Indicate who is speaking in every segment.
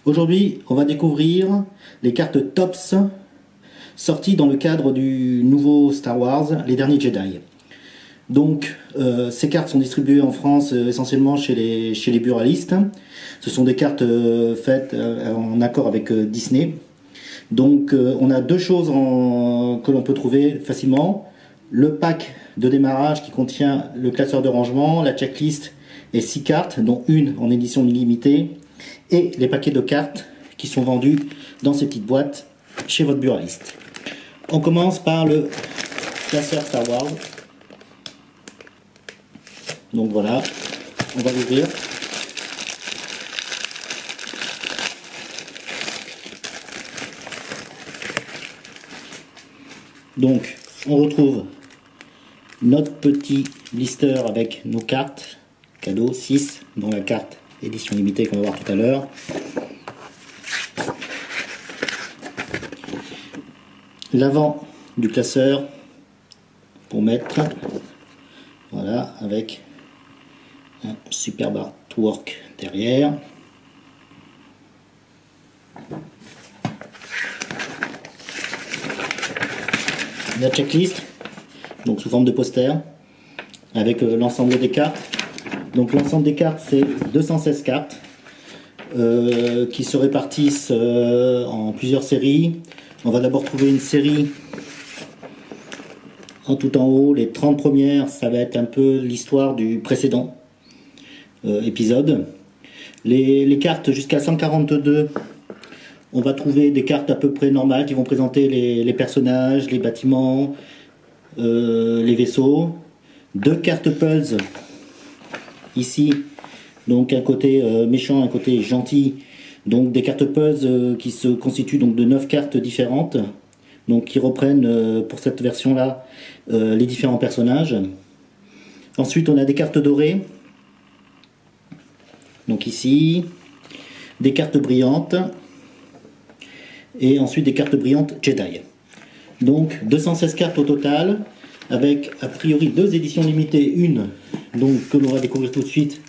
Speaker 1: Aujourd'hui, on va découvrir les cartes TOPS sorties dans le cadre du nouveau Star Wars, les derniers Jedi. Donc, ces cartes sont distribuées en France essentiellement chez les buralistes. Ce sont des cartes faites en accord avec Disney. Donc, on a deux choses que l'on peut trouver facilement. Le pack de démarrage qui contient le classeur de rangement, la checklist et 6 cartes, dont une en édition illimitée, et les paquets de cartes qui sont vendus dans ces petites boîtes chez votre buraliste. On commence par le classeur Star Wars. Donc voilà, on va l'ouvrir. Donc on retrouve notre petit blister avec nos cartes cadeaux, 6, dont la carte édition limitée qu'on va voir tout à l'heure. L'avant du classeur pour mettre, voilà, avec un superbe artwork derrière. La checklist, donc sous forme de poster, avec l'ensemble des cartes. Donc l'ensemble des cartes, c'est 216 cartes qui se répartissent en plusieurs séries. On va d'abord trouver une série en tout en haut. Les 30 premières, ça va être un peu l'histoire du précédent épisode. Les cartes jusqu'à 142, on va trouver des cartes à peu près normales qui vont présenter les personnages, les bâtiments, les vaisseaux. 2 cartes puzzles ici, donc un côté méchant, un côté gentil. Donc des cartes puzzles qui se constituent donc de 9 cartes différentes, donc qui reprennent pour cette version-là les différents personnages. Ensuite, on a des cartes dorées. Donc ici, des cartes brillantes. Et ensuite des cartes brillantes Jedi. Donc 216 cartes au total, avec a priori 2 éditions limitées, une donc que l'on va découvrir tout de suite,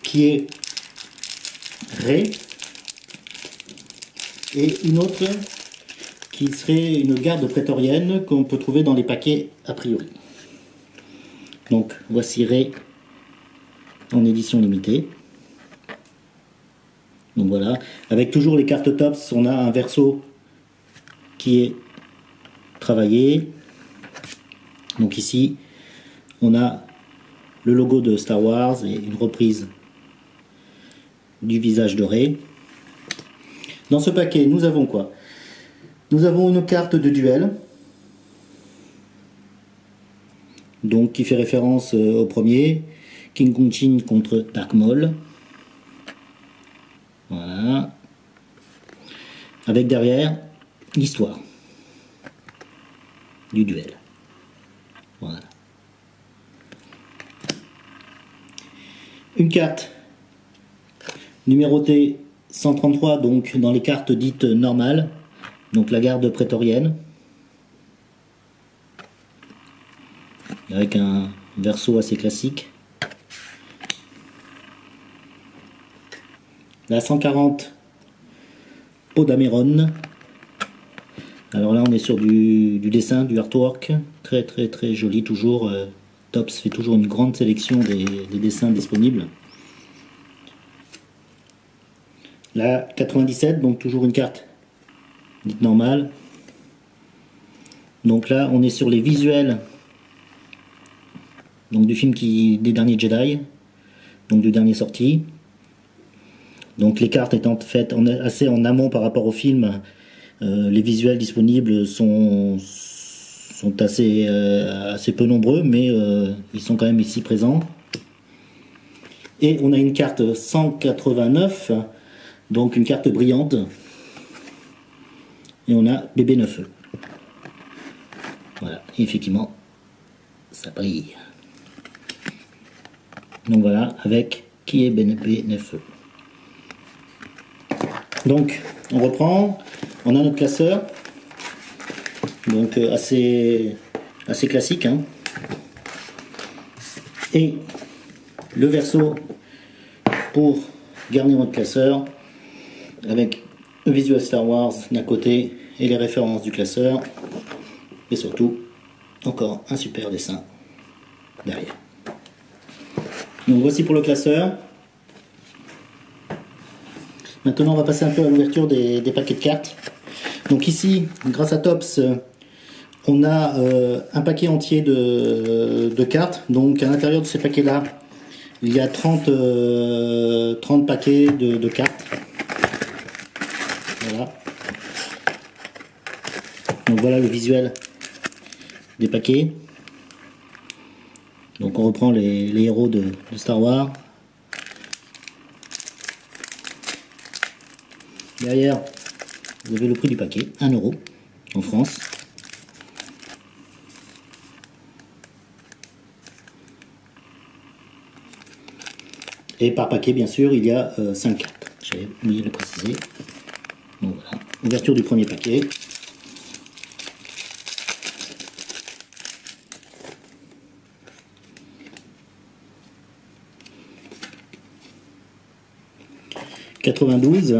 Speaker 1: qui est Rey, et une autre qui serait une garde prétorienne qu'on peut trouver dans les paquets a priori. Donc voici Rey en édition limitée. Donc voilà, avec toujours les cartes TOPS, on a un verso qui est travaillé. Donc ici, on a le logo de Star Wars et une reprise du visage de Rey. Dans ce paquet, nous avons quoi? Nous avons une carte de duel, donc qui fait référence au premier, King Kong Jinn contre Dark Maul. Voilà. Avec derrière l'histoire du duel. Voilà. Une carte numérotée 133, donc dans les cartes dites normales, donc la garde prétorienne, avec un verso assez classique. La 140 Poe Dameron. Alors là on est sur du dessin, du artwork, très très très joli toujours. Tops fait toujours une grande sélection des dessins disponibles. La 97, donc toujours une carte dite normale. Donc là on est sur les visuels donc du film des derniers Jedi, donc du dernier sorti. Donc les cartes étant faites assez en amont par rapport au film, les visuels disponibles sont assez peu nombreux, mais ils sont quand même ici présents. Et on a une carte 189, donc une carte brillante. Et on a Bébé Neufeu. Voilà, et effectivement, ça brille. Donc voilà, avec qui est Bébé Neufeu. Donc, on reprend, on a notre classeur, donc assez classique, hein. Et le verso pour garnir notre classeur, avec le visuel Star Wars d'un côté et les références du classeur. Et surtout, encore un super dessin derrière. Donc voici pour le classeur. Maintenant on va passer un peu à l'ouverture des paquets de cartes. Donc ici, grâce à Topps, on a un paquet entier de cartes. Donc à l'intérieur de ces paquets là, il y a 30 paquets de cartes. Voilà. Donc voilà le visuel des paquets. Donc on reprend les héros de Star Wars. Derrière, vous avez le prix du paquet, 1 € en France. Et par paquet, bien sûr, il y a 5 cartes. J'avais oublié de le préciser. Donc voilà, ouverture du premier paquet. « 92 ».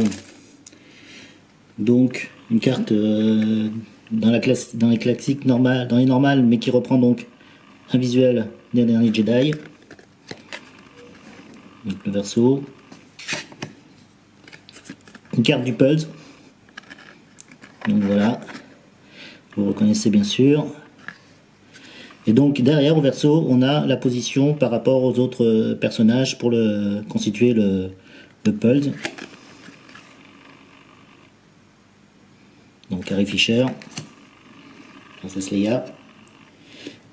Speaker 1: Donc une carte dans les classiques normales, dans les normales, mais qui reprend donc un visuel des derniers Jedi. Donc le verso. Une carte du Pulse. Donc voilà, vous reconnaissez bien sûr. Et donc derrière au verso, on a la position par rapport aux autres personnages pour constituer le Pulse. Donc Carrie Fisher, Princesse Leia.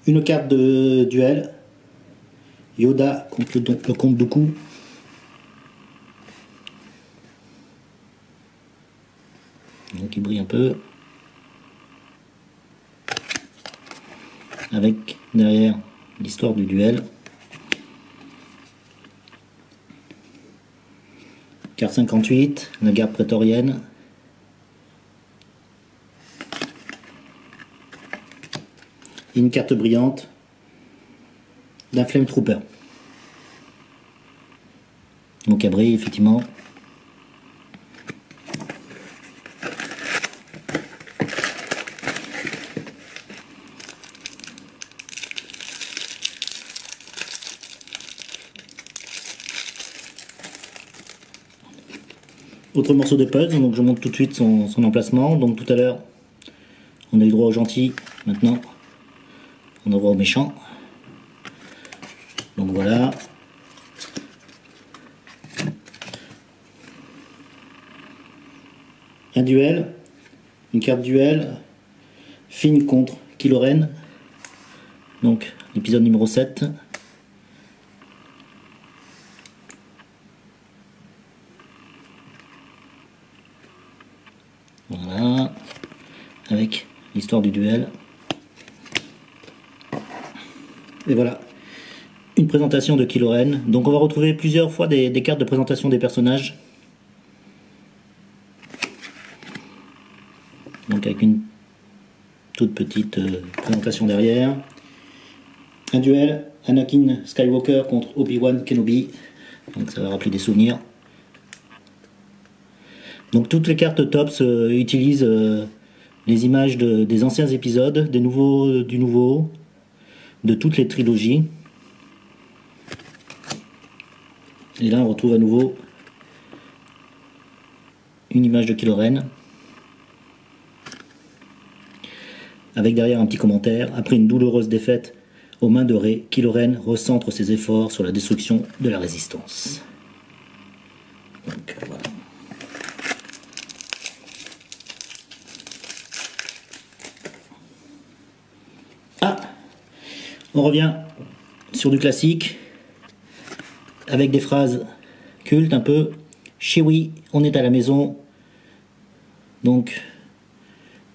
Speaker 1: Une carte de duel, Yoda contre le comte Dooku. Donc il brille un peu. Avec derrière l'histoire du duel. Carte 58, la garde prétorienne. Et une carte brillante d'un Flame Trooper. Donc à brille effectivement. Autre morceau de puzzle, donc je montre tout de suite son emplacement. Donc tout à l'heure, on a eu droit au gentil, maintenant on a droit au méchant. Donc voilà. Un duel, une carte duel, Finn contre Kylo Ren. Donc l'épisode numéro 7. Voilà, avec l'histoire du duel. Et voilà, une présentation de Kylo Ren. Donc on va retrouver plusieurs fois des cartes de présentation des personnages. Donc avec une toute petite présentation derrière. Un duel, Anakin Skywalker contre Obi-Wan Kenobi. Donc ça va rappeler des souvenirs. Donc toutes les cartes Topps utilisent les images des anciens épisodes, du nouveau, de toutes les trilogies. Et là on retrouve à nouveau une image de Kylo Ren. Avec derrière un petit commentaire. Après une douloureuse défaite aux mains de Rey, Kylo Ren recentre ses efforts sur la destruction de la résistance. Donc voilà. Ah, on revient sur du classique avec des phrases cultes un peu. Chewie, on est à la maison. Donc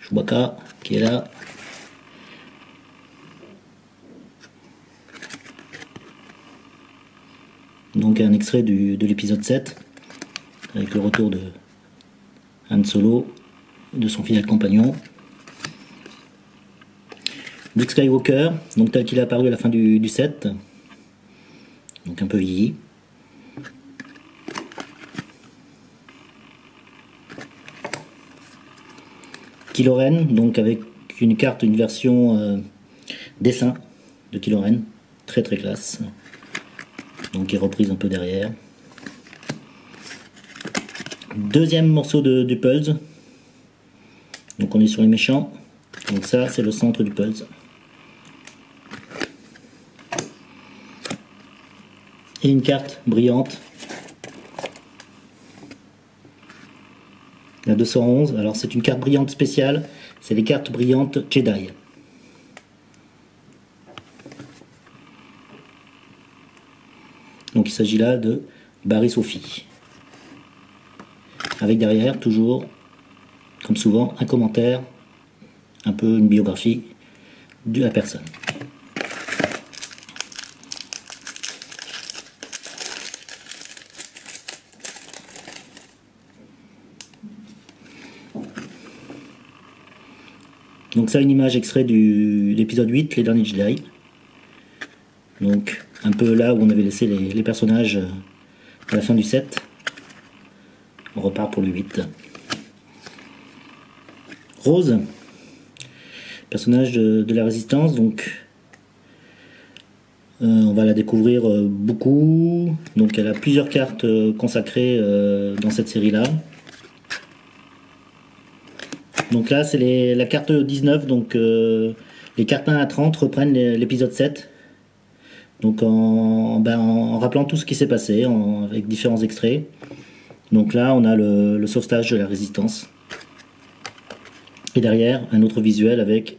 Speaker 1: Chewbacca qui est là. Donc un extrait de l'épisode 7 avec le retour de Han Solo, de son fidèle compagnon. Luke Skywalker, donc tel qu'il est apparu à la fin du 7, donc un peu vieilli. Kylo Ren, donc avec une carte, une version dessin de Kylo Ren, très très classe, donc qui est reprise un peu derrière. Deuxième morceau du Pulse, donc on est sur les méchants, donc ça c'est le centre du Pulse. Et une carte brillante, la 211, alors c'est une carte brillante spéciale, c'est les cartes brillantes Jedi. Donc il s'agit là de Barry Sophie. Avec derrière, toujours, comme souvent, un commentaire, un peu une biographie de la personne. Donc ça, une image extrait de l'épisode 8, Les Derniers Jedi. Donc un peu là où on avait laissé les personnages à la fin du 7. On repart pour le 8. Rose, personnage de la Résistance, donc on va la découvrir beaucoup. Donc elle a plusieurs cartes consacrées dans cette série-là. Donc là, c'est la carte 19, donc les cartes 1 à 30 reprennent l'épisode 7. Donc en rappelant tout ce qui s'est passé, avec différents extraits. Donc là, on a le sauvetage de la Résistance. Et derrière, un autre visuel avec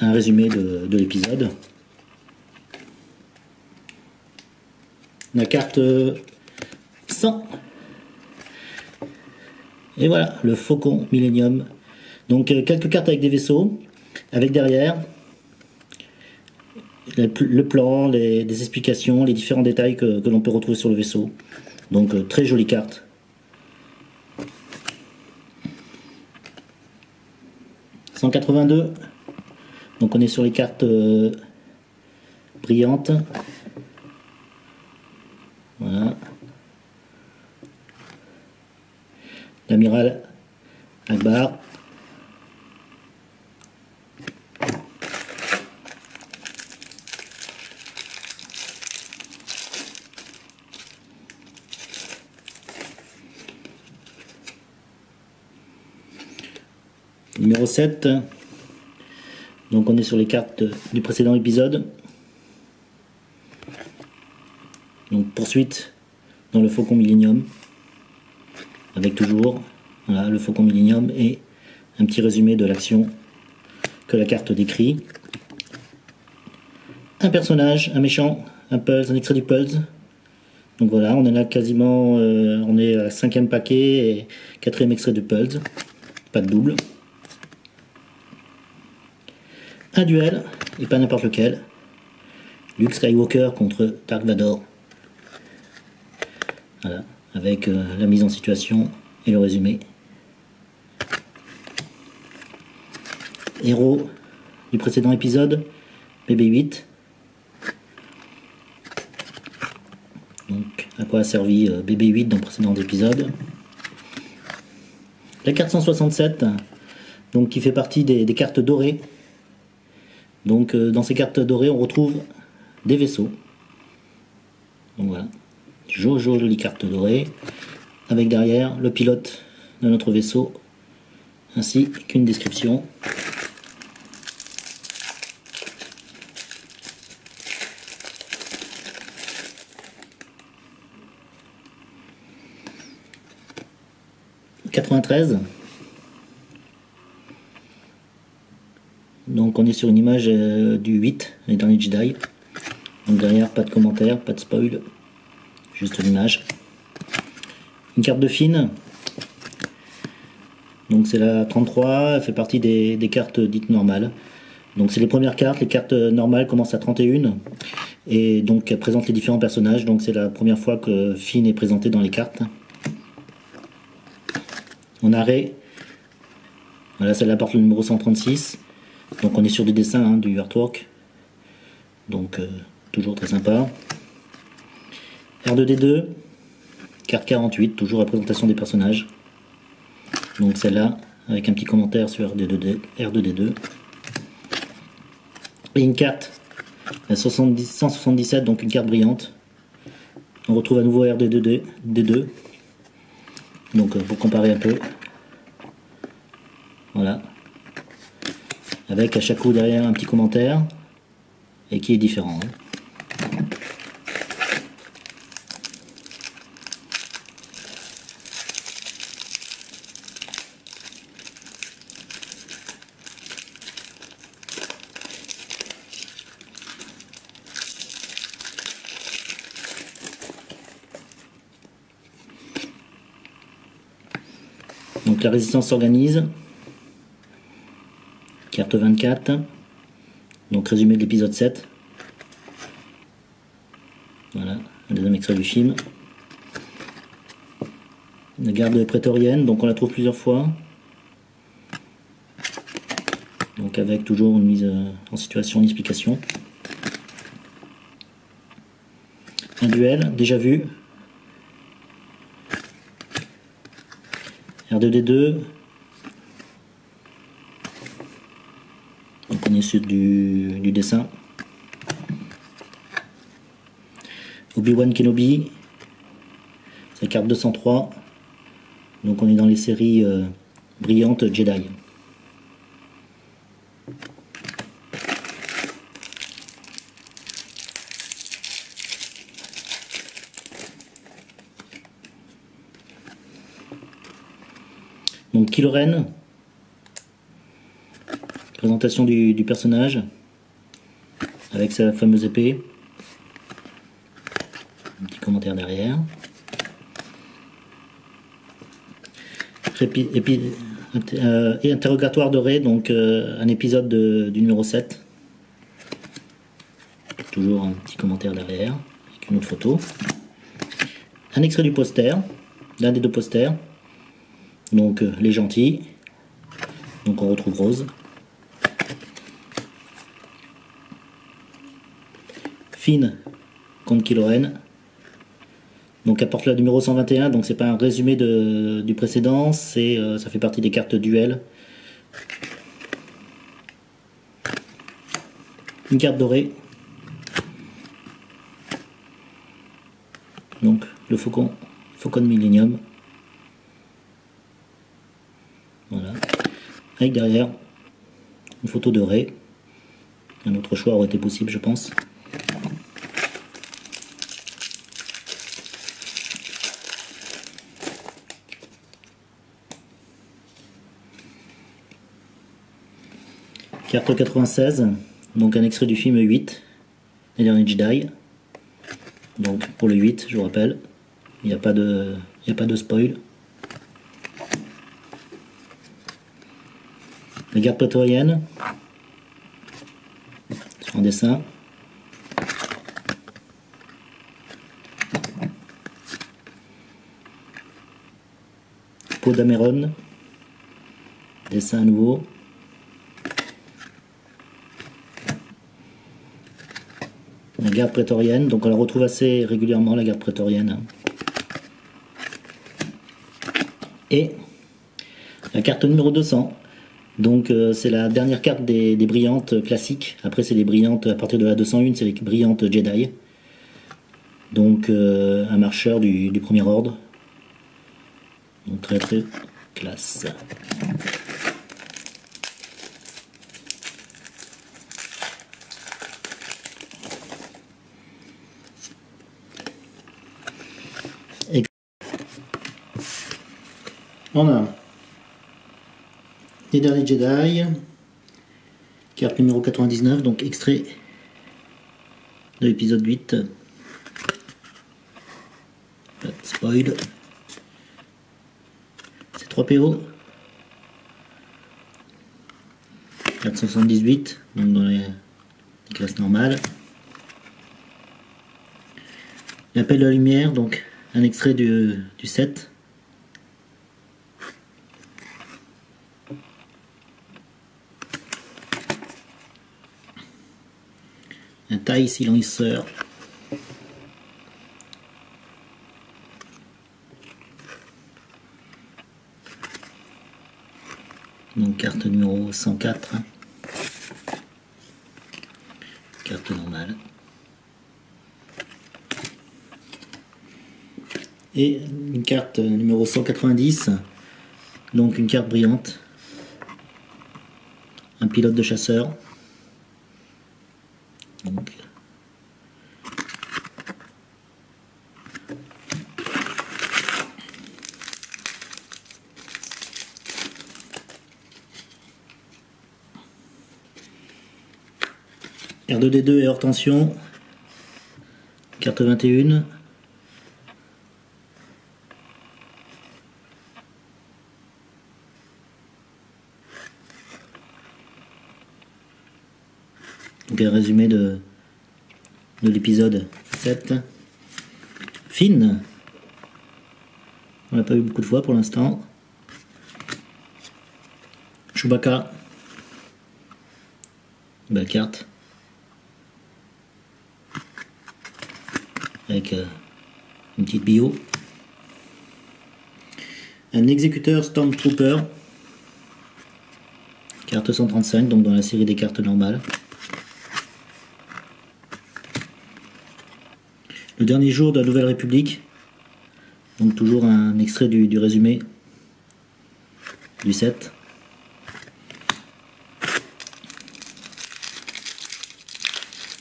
Speaker 1: un résumé de l'épisode. La carte 100. Et voilà, le Faucon Millennium. Donc quelques cartes avec des vaisseaux, avec derrière le plan, des explications, les différents détails que l'on peut retrouver sur le vaisseau. Donc très jolie carte. « 182 ». Donc on est sur les cartes brillantes. Voilà. L'amiral Akbar. Numéro 7. Donc on est sur les cartes du précédent épisode. Donc poursuite dans le Faucon Millennium. Avec toujours voilà, le Faucon Millennium et un petit résumé de l'action que la carte décrit. Un personnage, un méchant, un Pulse, un extrait du Pulse. Donc voilà, on est là quasiment, on est à la 5e paquet et 4e extrait du Pulse. Pas de double. Un duel, et pas n'importe lequel. Luke Skywalker contre Dark Vador. Voilà, avec la mise en situation et le résumé. Héros du précédent épisode, BB-8. Donc, à quoi a servi BB-8 dans le précédent épisode. La carte 167, donc, qui fait partie des cartes dorées. Donc dans ces cartes dorées, on retrouve des vaisseaux. Donc voilà, jolie carte dorée, avec derrière le pilote de notre vaisseau, ainsi qu'une description. « 93 ». Donc on est sur une image du 8, les derniers Jedi. Donc derrière, pas de commentaire, pas de spoil, juste l'image. Une carte de Finn. Donc c'est la 33, elle fait partie des cartes dites normales. Donc c'est les premières cartes, les cartes normales commencent à 31. Et donc elle présente les différents personnages, donc c'est la première fois que Finn est présenté dans les cartes. On a Rey. Voilà, celle-là porte le numéro 136. Donc on est sur des dessins, hein, du artwork. Donc toujours très sympa. R2D2, carte 48, toujours la présentation des personnages. Donc celle-là, avec un petit commentaire sur R2D2. Et une carte, la 177, donc une carte brillante. On retrouve à nouveau R2D2. Donc pour comparer un peu. Voilà. Avec à chaque coup derrière un petit commentaire. Et qui est différent. Donc la résistance s'organise. Carte 24. Donc résumé de l'épisode 7. Voilà, un deuxième extrait du film. La garde prétorienne, donc on la trouve plusieurs fois. Donc avec toujours une mise en situation d'explication. Un duel, déjà vu. R2D2. Donc on est sur du dessin. Obi-Wan Kenobi. C'est la carte 203. Donc on est dans les séries brillantes Jedi. Donc Kylo Ren, présentation du personnage, avec sa fameuse épée, un petit commentaire derrière. Et interrogatoire de Rey, donc un épisode du numéro 7. Toujours un petit commentaire derrière, avec une autre photo. Un extrait du poster, l'un des deux posters. Donc les gentils. Donc on retrouve Rose. Finn contre Kylo Ren. Donc apporte le numéro 121, donc c'est pas un résumé du précédent, ça fait partie des cartes duel. Une carte dorée. Donc le Faucon Millennium. Voilà. Avec derrière une photo de Rey. Un autre choix aurait été possible, je pense. Carte 96, donc un extrait du film 8, Les Derniers Jedi. Donc pour le 8, je vous rappelle, il n'y a pas de spoil. La garde prétorienne, sur un dessin. Poe Dameron, dessin à nouveau. La garde prétorienne, donc on la retrouve assez régulièrement, la garde prétorienne. Et la carte numéro 200. Donc c'est la dernière carte des brillantes classiques. Après c'est les brillantes, à partir de la 201, c'est les brillantes Jedi. Donc un marcheur du premier ordre. Donc très très classe. Et on a Les Derniers Jedi, carte numéro 99, donc extrait de l'épisode 8. Pas de spoil. C'est 3 PO. 478, donc dans les classes normales. L'appel de la lumière, donc un extrait du 7. Un taille silenceur. Carte numéro 104. Carte normale. Et une carte numéro 190. Donc une carte brillante. Un pilote de chasseur. Donc, R2D2 et hors tension. Carte 21. Donc un résumé de l'épisode 7. Finn. On l'a pas eu beaucoup de fois pour l'instant. Chewbacca. Belle carte. Avec une petite bio. Un exécuteur Stormtrooper. Carte 135, donc dans la série des cartes normales. Le dernier jour de la Nouvelle République. Donc toujours un extrait du résumé du 7.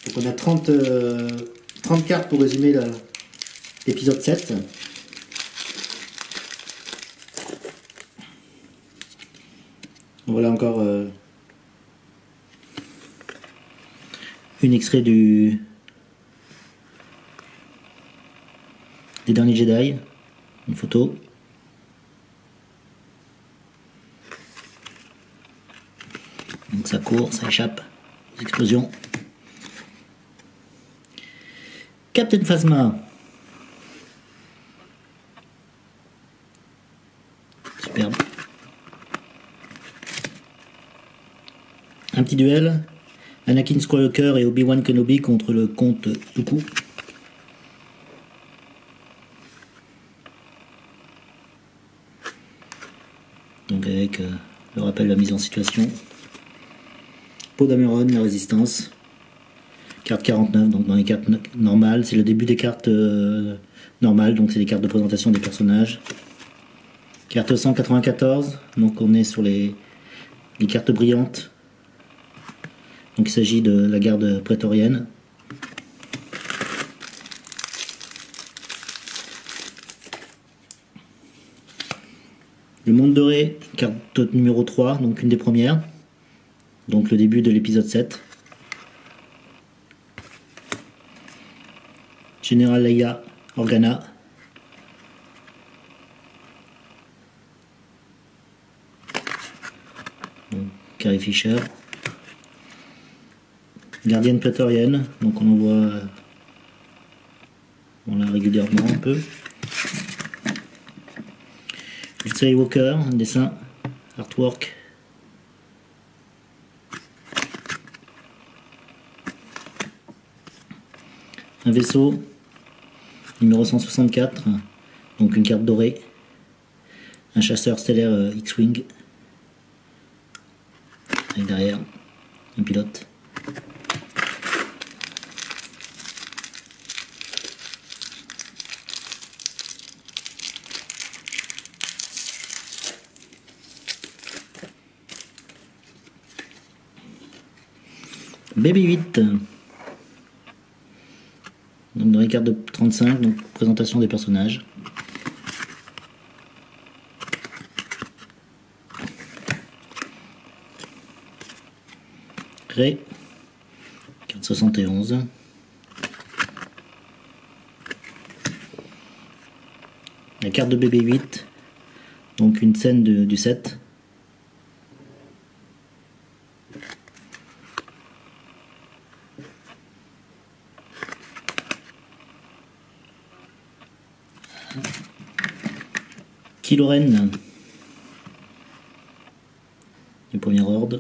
Speaker 1: Donc on a 30 cartes pour résumer l'épisode 7. Voilà encore une extrait des derniers Jedi, une photo. Donc ça court, ça échappe aux explosions. Captain Phasma. Superbe. Un petit duel. Anakin Skywalker et Obi-Wan Kenobi contre le comte Dooku. Donc avec le rappel de la mise en situation. Poe Dameron, la résistance. Carte 49, donc dans les cartes normales. C'est le début des cartes normales, donc c'est les cartes de présentation des personnages. Carte 194, donc on est sur les cartes brillantes. Donc il s'agit de la garde prétorienne. Le monde doré, carte numéro 3, donc une des premières. Donc le début de l'épisode 7. Général Leia Organa. Donc, Carrie Fisher. Gardienne prétorienne, donc on en voit on l'a régulièrement un peu. Luke Skywalker, un dessin, artwork. Un vaisseau, numéro 164, donc une carte dorée. Un chasseur stellaire X-Wing. Et derrière, un pilote. BB-8. Donc dans les cartes de 35, donc présentation des personnages. Rey, carte 71. La carte de BB-8, donc une scène du 7. Kylo Ren du premier ordre.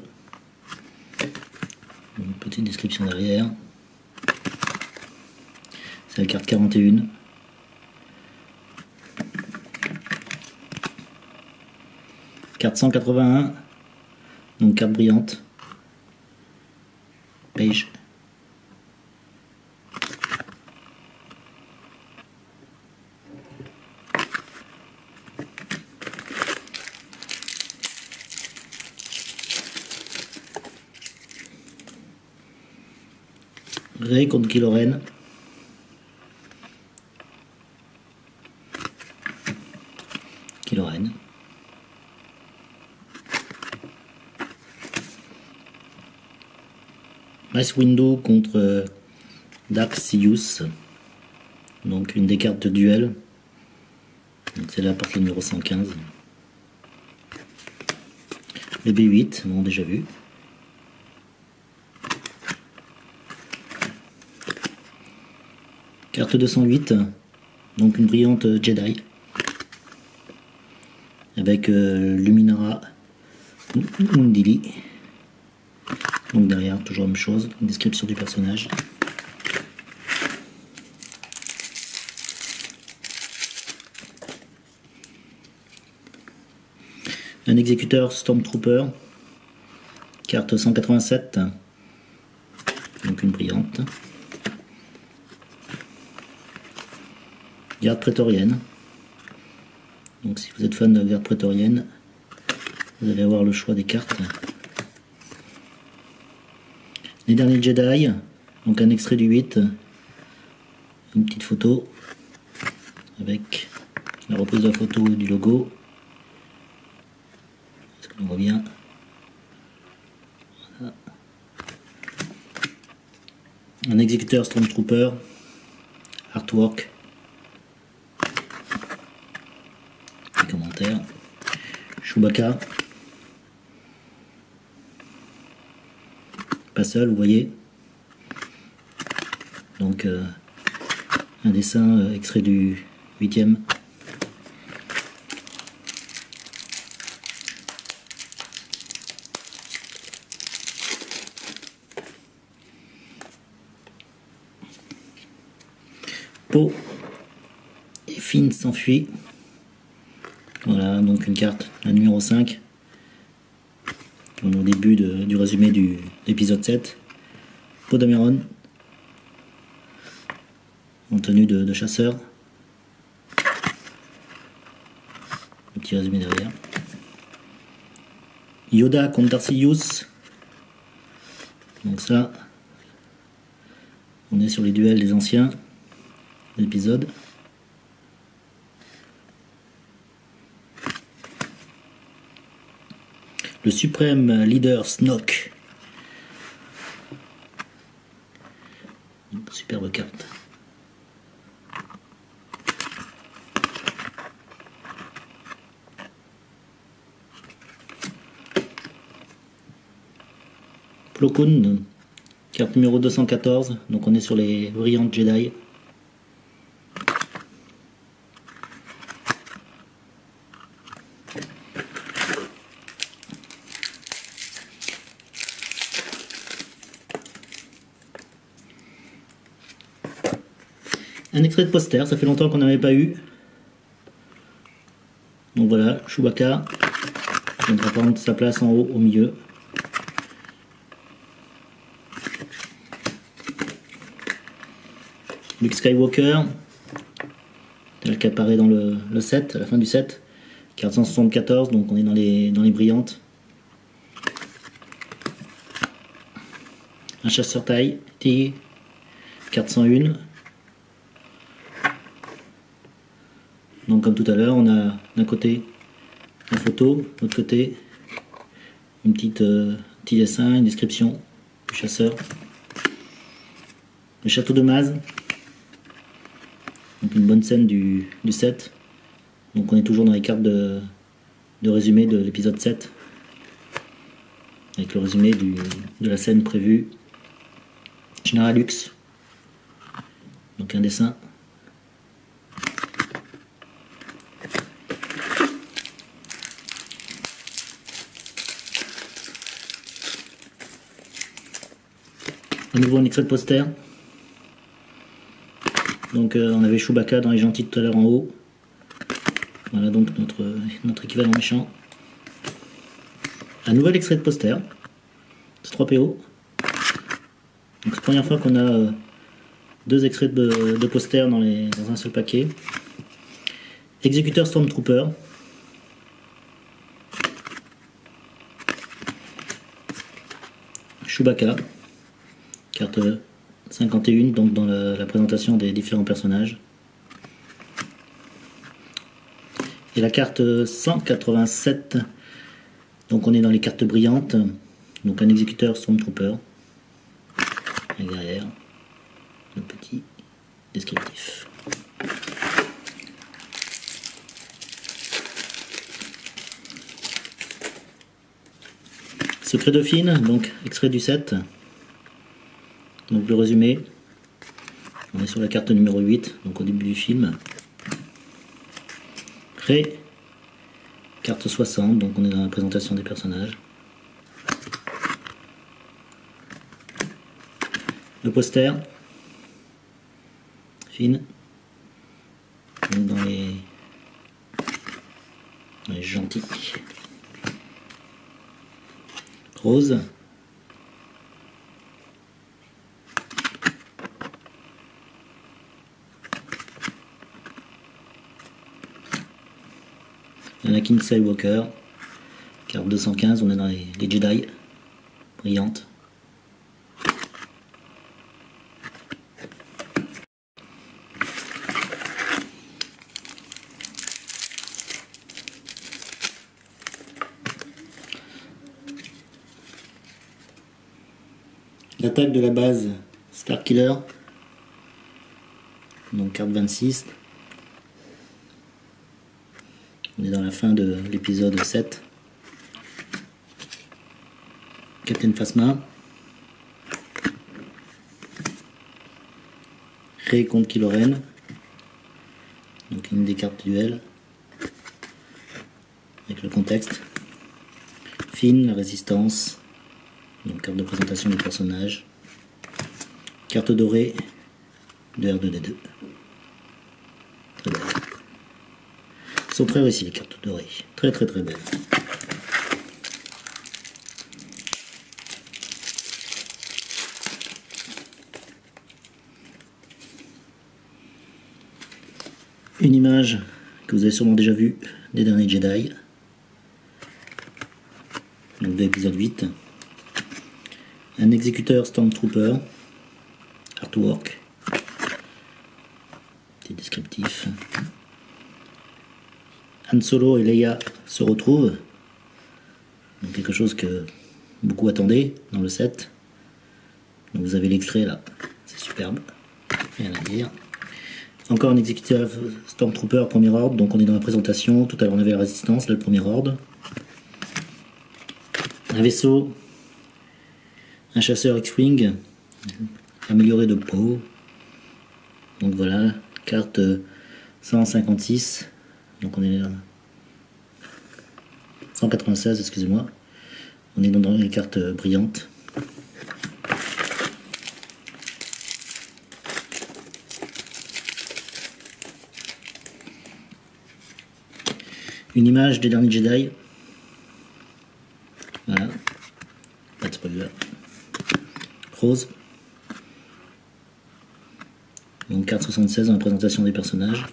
Speaker 1: Une petite description derrière. C'est la carte 41. Carte 181. Donc carte brillante. Beige. Rey contre Kylo Ren. Kylo Ren. Mace Windu contre Dark Sidious. Donc une des cartes de duel. C'est la partie numéro 115. Le B8, bon déjà vu. Carte 208, donc une brillante Jedi. Avec Luminara Undili. Donc derrière, toujours la même chose, une description du personnage. Un exécuteur Stormtrooper, carte 187, donc une brillante. Garde prétorienne. Donc si vous êtes fan de la garde prétorienne, vous allez avoir le choix des cartes. Les derniers Jedi, donc un extrait du 8, une petite photo avec la reprise de la photo du logo. Est-ce que l'on voit bien? Voilà. Un exécuteur Stormtrooper, artwork. Les commentaires. Chewbacca. Pas seul, vous voyez. Donc un dessin extrait du 8e. Poe et Finn s'enfuit. Voilà, donc une carte, la numéro 5. On est au début du résumé de l'épisode 7. Poe Dameron, en tenue de chasseur. Le petit résumé derrière. Yoda contre Darth Sidious. Donc ça, on est sur les duels des anciens épisodes. Le suprême leader Snoke. Superbe carte. Plo Koon, carte numéro 214. Donc on est sur les brillantes Jedi. Un extrait de poster, ça fait longtemps qu'on n'avait pas eu. Donc voilà, Chewbacca. Il va prendre sa place en haut, au milieu. Luke Skywalker, tel qu'apparaît dans le set, à la fin du set. Carte 174, donc on est dans les brillantes. Un chasseur taille, T, carte 101. Donc comme tout à l'heure, on a d'un côté la photo, de l'autre côté une petit dessin, une description du chasseur. Le château de Maz, donc une bonne scène du set. Donc on est toujours dans les cartes de résumé de l'épisode 7, avec le résumé de la scène prévue. Général Hux, donc un dessin. À nouveau un extrait de poster. Donc on avait Chewbacca dans les gentils tout à l'heure en haut. Voilà donc notre équivalent méchant. un nouvel extrait de poster. C'est 3 PO. Donc c'est la première fois qu'on a deux extraits de poster dans un seul paquet. Exécuteur Stormtrooper. Chewbacca. Carte 51, donc dans la présentation des différents personnages. Et la carte 187, donc on est dans les cartes brillantes, donc un exécuteur Stormtrooper, et derrière le petit descriptif. Secret de Finn, donc extrait du set, donc le résumé, on est sur la carte numéro 8, donc au début du film. Rey, carte 60, donc on est dans la présentation des personnages. Le poster, Finn, donc dans les gentils. Rose, Anakin Skywalker, carte 215, on est dans les Jedi, brillante. L'attaque de la base Starkiller, donc carte 26. On est dans la fin de l'épisode 7. Captain Phasma. Rey contre Kylo Ren. Donc une des cartes duel. Avec le contexte. Finn, la résistance. Donc carte de présentation du personnage. Carte dorée de R2D2. Très belle. Elles sont très réussies les cartes dorées. Très très très belles. Une image que vous avez sûrement déjà vue des derniers Jedi. Donc de l'épisode 8. Un exécuteur Stormtrooper. Artwork. Petit descriptif. Han Solo et Leia se retrouvent. Donc quelque chose que beaucoup attendaient dans le set. Donc vous avez l'extrait là. C'est superbe. Rien à dire. Encore un exécuteur Stormtrooper premier ordre. Donc on est dans la présentation. Tout à l'heure on avait la résistance. Là le premier ordre. Un vaisseau. Un chasseur X-Wing. Amélioré de peau. Donc voilà. Carte 156. Donc on est là. 196, excusez-moi. On est dans les cartes brillantes. Une image des derniers Jedi. Voilà. Pas de spoiler. Rose. Donc carte 76 dans la présentation des personnages.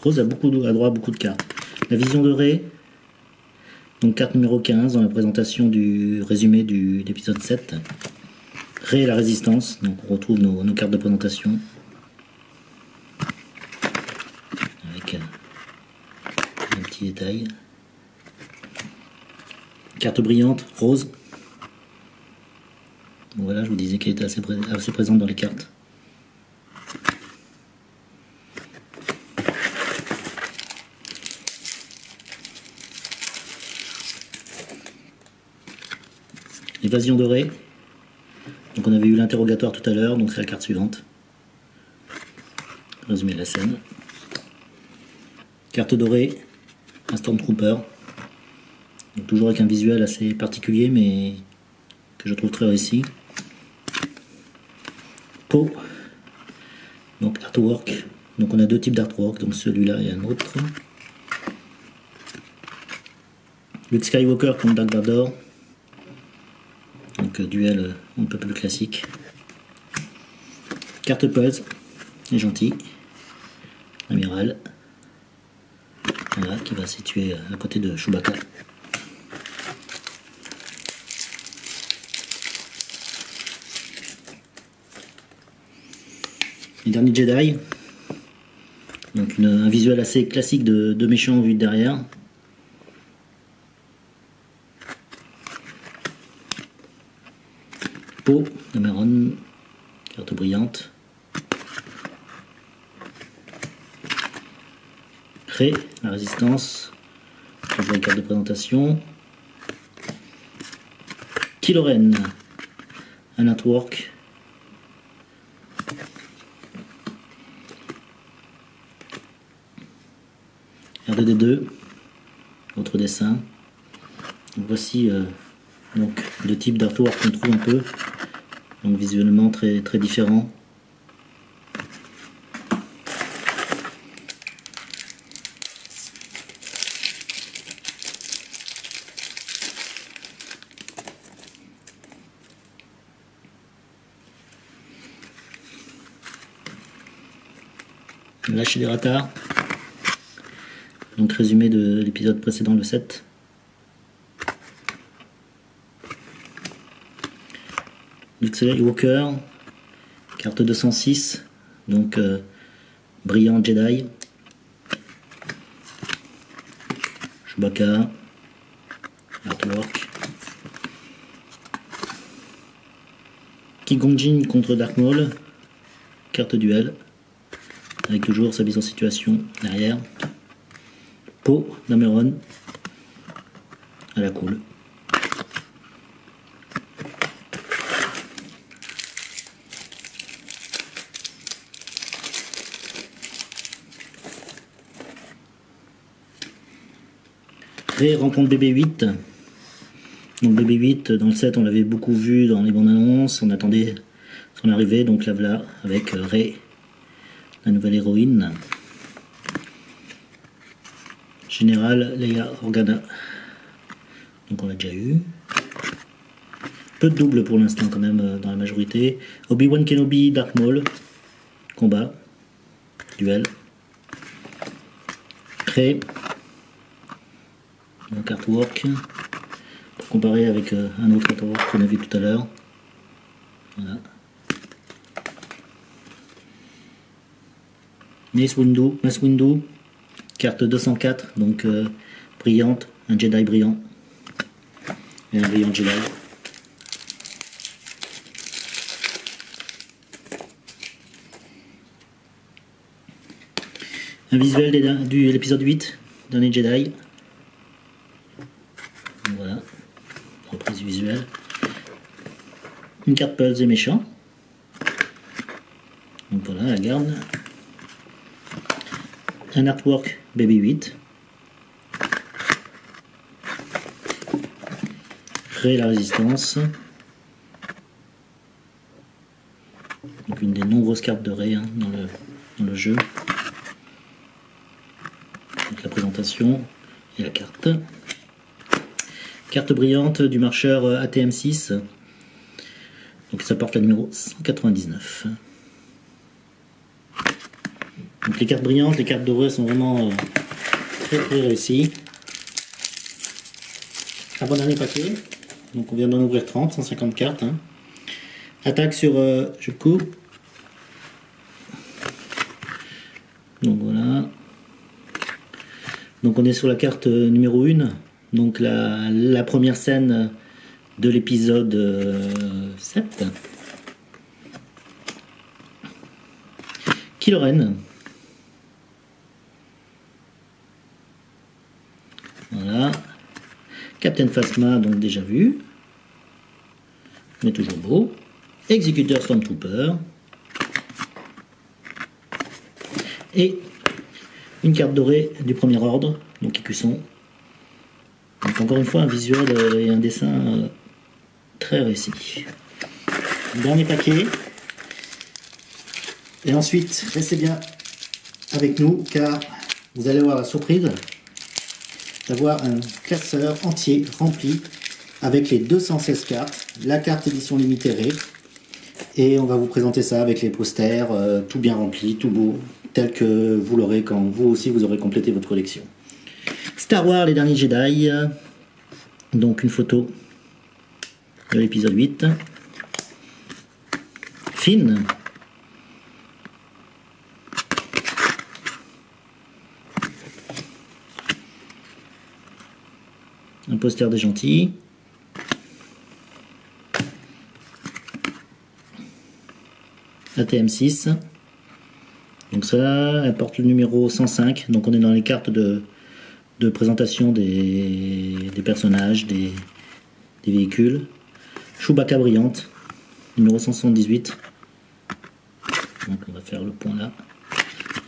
Speaker 1: Rose a droit à beaucoup de cartes. La vision de Rey. Donc carte numéro 15 dans la présentation du résumé de l'épisode 7. Rey et la résistance. Donc on retrouve nos cartes de présentation. Avec un petit détail. Carte brillante, Rose. Donc voilà, je vous disais qu'elle était assez présente dans les cartes. Évasion de Rey. Donc on avait eu l'interrogatoire tout à l'heure, donc c'est la carte suivante. Résumé de la scène. Carte dorée, un Stormtrooper. Donc toujours avec un visuel assez particulier, mais que je trouve très réussi. Poe. Donc artwork. Donc on a deux types d'artwork, donc celui-là et un autre. Luke Skywalker contre Dark Vador. Donc duel un peu plus classique. Carte Pulse, est gentil. Amiral. Voilà, qui va se situer à côté de Chewbacca. Les derniers Jedi. Donc un visuel assez classique de méchants vu de derrière. Poe, Dameron, carte brillante. Rey, la résistance. Je vois une carte de présentation. Kylo Ren, un artwork. R2D2, autre dessin. Donc voici donc le type d'artwork qu'on trouve un peu, donc visuellement très différent. Lâcher des ratards. Donc résumé de l'épisode précédent, le 7. Luke Skywalker, carte 206, donc brillant Jedi. Chewbacca, artwork. Qui-Gon Jinn contre Darth Maul, carte duel, avec toujours sa mise en situation derrière. Poe, Dameron, à la cool. Rey rencontre BB-8. Donc BB-8 dans le set on l'avait beaucoup vu dans les bandes annonces, on attendait son arrivée, donc là voilà avec Rey, la nouvelle héroïne. Général Leia Organa. Donc on l'a déjà eu. Peu de double pour l'instant quand même dans la majorité. Obi-Wan Kenobi, Darth Maul. Combat. Duel. Rey. Donc artwork. Pour comparer avec un autre artwork qu'on a vu tout à l'heure. Voilà. Mace Windu. Carte 204, donc brillante, un Jedi brillant. Et un brillant Jedi. Un visuel de l'épisode 8, dernier Jedi. Donc voilà, reprise visuelle. Une carte Pulse des méchants. Donc voilà, la garde. Un artwork BB-8. Rey la résistance. Donc une des nombreuses cartes de Rey dans le jeu. Donc la présentation et la carte. Carte brillante du marcheur ATM6. Donc ça porte la numéro 199. Donc les cartes brillantes, les cartes dorées sont vraiment très réussies. Un bon dernier paquet. Donc on vient d'en ouvrir 30, 150 cartes. Hein. Attaque sur Jakku. Donc voilà. Donc on est sur la carte numéro 1. Donc la première scène de l'épisode 7. Kylo Ren. Voilà. Captain Phasma, donc déjà vu. Mais toujours beau. Exécuteur Stormtrooper. Et une carte dorée du premier ordre, donc écusson. Donc encore une fois un visuel et un dessin très réussi. Dernier paquet. Et ensuite, restez bien avec nous car vous allez voir la surprise. d'avoir un classeur entier rempli avec les 216 cartes, la carte édition limitée Ré, et on va vous présenter ça avec les posters, tout bien rempli, tout beau, tel que vous l'aurez quand vous aussi vous aurez complété votre collection. Star Wars, les derniers Jedi, donc une photo de l'épisode 8. Finn. Un poster des gentils. ATM6. Donc ça, elle porte le numéro 105. Donc on est dans les cartes de présentation des personnages, des véhicules. Chewbacca brillante, numéro 178. Donc on va faire le point là.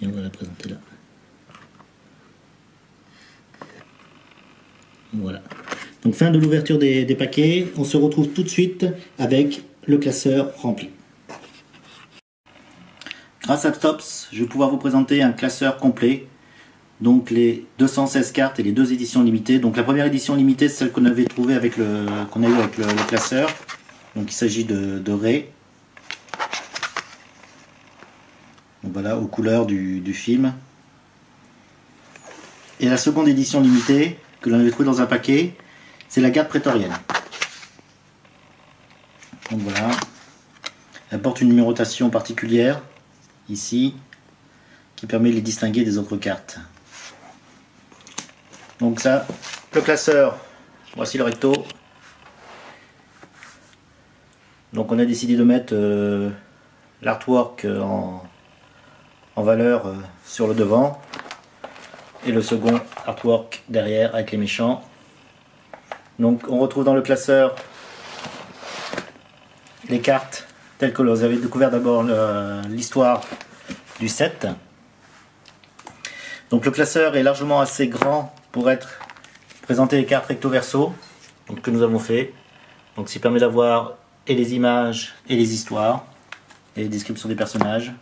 Speaker 1: Et on va la présenter là. Voilà. Donc fin de l'ouverture des paquets. On se retrouve tout de suite avec le classeur rempli. Grâce à Tops, je vais pouvoir vous présenter un classeur complet. Donc les 216 cartes et les 2 éditions limitées. Donc la première édition limitée, c'est celle qu'on avait trouvée avec qu'on a eu avec le classeur. Donc il s'agit de Rey. Donc voilà, aux couleurs du film. Et la seconde édition limitée, que l'on avait trouvée dans un paquet, c'est la garde prétorienne. Donc voilà. Elle porte une numérotation particulière, ici, qui permet de les distinguer des autres cartes. Donc ça, le classeur, voici le recto. Donc on a décidé de mettre l'artwork en valeur sur le devant et le second artwork derrière avec les méchants. Donc on retrouve dans le classeur les cartes telles que vous avez découvert d'abord l'histoire du set. Donc le classeur est largement assez grand pour présenter les cartes recto verso, donc que nous avons fait. Donc ça permet d'avoir et les images et les histoires et les descriptions des personnages.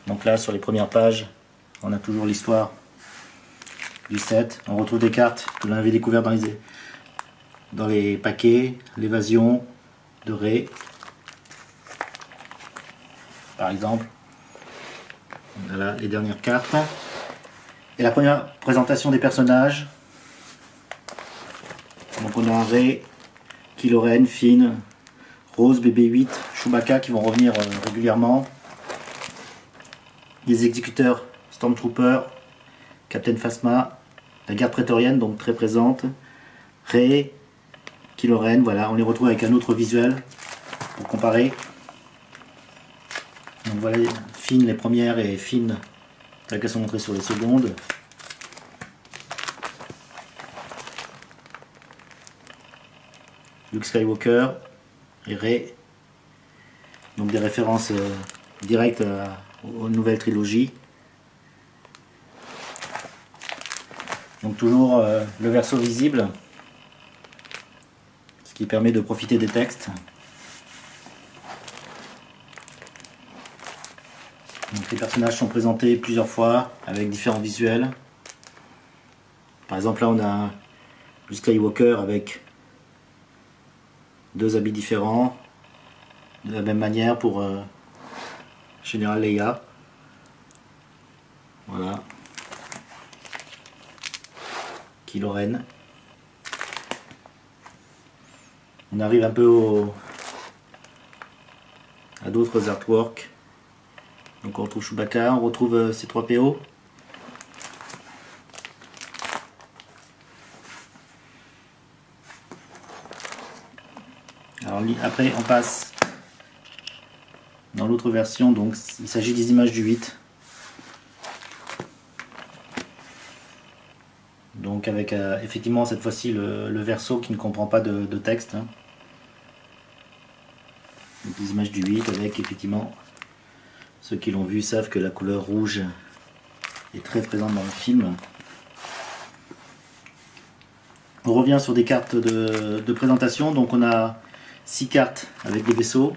Speaker 1: Donc là sur les premières pages on a toujours l'histoire du set. On retrouve des cartes que l'on avait découvertes dans les paquets, l'évasion de Rey par exemple. Voilà les dernières cartes. Et la première présentation des personnages. Donc on a Rey, Kylo Ren, Finn, Rose, BB-8, Chewbacca qui vont revenir régulièrement. Les exécuteurs Stormtrooper, Captain Phasma, la garde prétorienne donc très présente, Rey, Kylo Ren, voilà, on les retrouve avec un autre visuel pour comparer. Donc voilà Finn les premières et Finn telles qu'elles sont montrées sur les secondes. Luke Skywalker et Rey, donc des références directes aux nouvelles trilogies. Donc toujours le verso visible, ce qui permet de profiter des textes. Donc les personnages sont présentés plusieurs fois avec différents visuels. Par exemple là on a Luke Skywalker avec 2 habits différents, de la même manière pour Général Leia. Voilà. Kylo Ren. On arrive un peu à d'autres artworks. Donc on retrouve Chewbacca, on retrouve C3PO. Alors après on passe dans l'autre version, donc il s'agit des images du 8. Donc avec effectivement cette fois-ci le verso qui ne comprend pas de texte. Hein. Donc des images du 8 avec effectivement, ceux qui l'ont vu savent que la couleur rouge est très présente dans le film. On revient sur des cartes de présentation, donc on a 6 cartes avec des vaisseaux.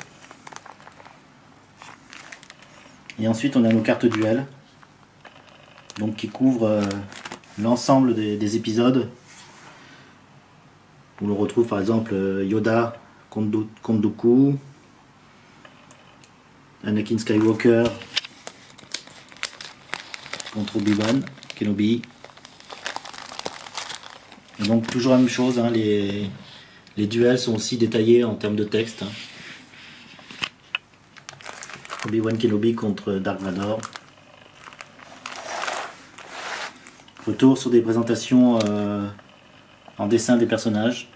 Speaker 1: Et ensuite on a nos cartes duel, donc qui couvrent l'ensemble des épisodes, où l'on retrouve par exemple Yoda contre Dooku, Anakin Skywalker contre Obi-Wan Kenobi. Et donc toujours la même chose, hein, les duels sont aussi détaillés en termes de texte. Obi-Wan Kenobi contre Dark Vador. Retour sur des présentations en dessin des personnages.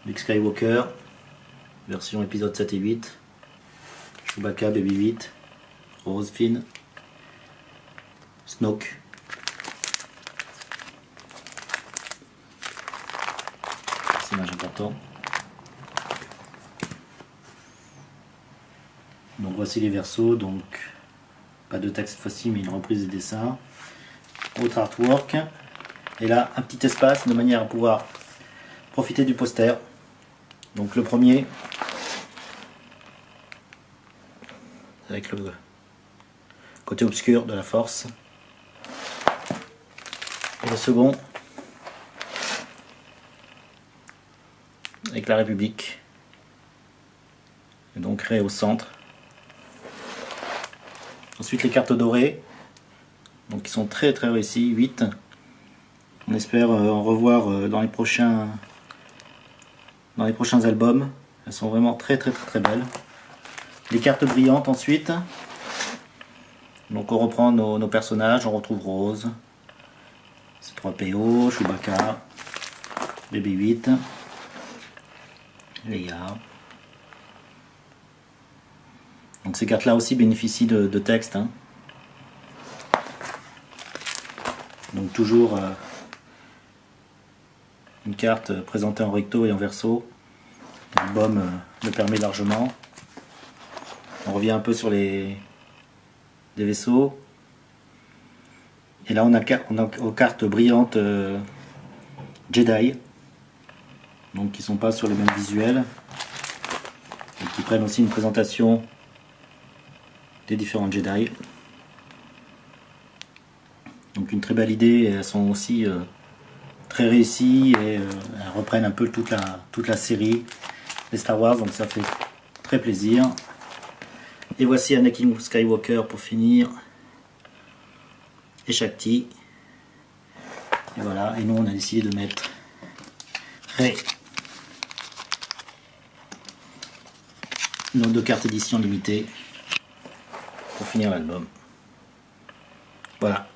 Speaker 1: Luke Skywalker, version épisode 7 et 8. Chewbacca, Baby 8. Rose, Finn. Snoke. Personnage important. Donc voici les versos, donc pas de texte cette fois-ci mais une reprise des dessins. Autre artwork. Et là un petit espace de manière à pouvoir profiter du poster. Donc le premier avec le côté obscur de la force. Et le second avec la République. Et donc Rey au centre. Ensuite les cartes dorées. Donc qui sont très très réussies, 8. On espère en revoir dans les prochains albums. Elles sont vraiment très très très très belles. Les cartes brillantes ensuite. Donc on reprend nos personnages, on retrouve Rose, C3PO, Chewbacca, BB-8, Leia. Donc ces cartes là aussi bénéficient de texte. Hein. Donc toujours une carte présentée en recto et en verso. L'album le permet largement. On revient un peu sur des vaisseaux. Et là on a aux cartes brillantes Jedi. Donc qui sont pas sur les mêmes visuels. Et qui prennent aussi une présentation des différents Jedi. Donc une très belle idée, elles sont aussi très réussies et elles reprennent un peu toute la série des Star Wars, donc ça fait très plaisir. Et voici Anakin Skywalker pour finir, et Shakti. Et voilà, et nous on a décidé de mettre Rey. Nos 2 cartes édition limitée pour finir l'album. Voilà.